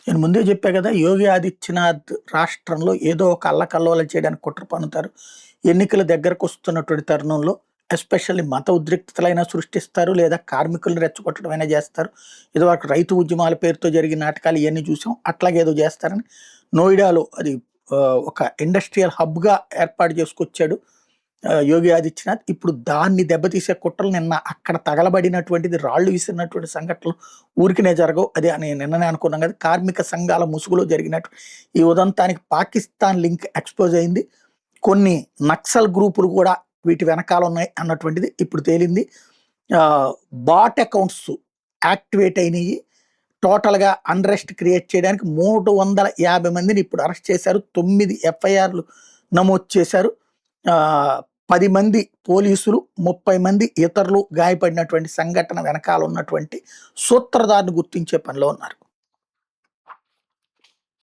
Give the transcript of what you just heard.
నేను ముందే చెప్పా కదా! యోగి ఆదిత్యనాథ్ రాష్ట్రంలో ఏదో ఒక అల్లకల్లోలం చేయడానికి కుట్ర పన్నుతారు. ఎన్నికలు దగ్గరకొస్తున్నటువంటి తరుణంలో ఎస్పెషల్లీ మత ఉద్రిక్తతలైనా సృష్టిస్తారు. లేదా కార్మికుల్ని రెచ్చగొట్టడమైనా జేస్తారు. ఇదివరకు రైతు ఉద్యమాల పేరుతో జరిగిన నాటకాలు ఇయన్నీ చూసాం. అట్లాగే ఏదో జేస్తారని నోయిడాలో అది ఒక ఇండస్ట్రియల్ హబ్‌గా ఏర్పాటు చేసుకొచ్చాడు యోగి ఆదిత్యనాథ్. ఇప్పుడు దాన్ని దెబ్బతీసే కుట్రలు నిన్న అక్కడ తగలబడినటువంటిది రాళ్ళు విసిరినటువంటి సంఘటనలు ఊరికనే జరగవు. అది అని నిన్ననే అనుకున్నాం కదా! కార్మిక సంఘాల ముసుగులో జరిగినట్టు ఈ ఉదంతానికి పాకిస్తాన్ లింక్ ఎక్స్‌పోజ్ అయింది. కొన్ని నక్సల్ గ్రూపులు కూడా వీటి వెనకాల ఉన్నాయి అన్నటువంటిది ఇప్పుడు తేలింది. ఆహ్, బాట్ అకౌంట్స్ యాక్టివేట్ అయినయి. టోటల్‌గా అన్‌రెస్ట్ క్రియేట్ చేయడానికి 350 మందిని ఇప్పుడు అరెస్ట్ చేశారు. 9 ఎఫ్ఐఆర్‌లు నమోదు చేశారు. ఆహ్, 10 మంది పోలీసులు, 30 మంది ఇతరులు గాయపడినటువంటి సంఘటన వెనకాల ఉన్నటువంటి సూత్రధారిని గుర్తించే పనిలో ఉన్నారు.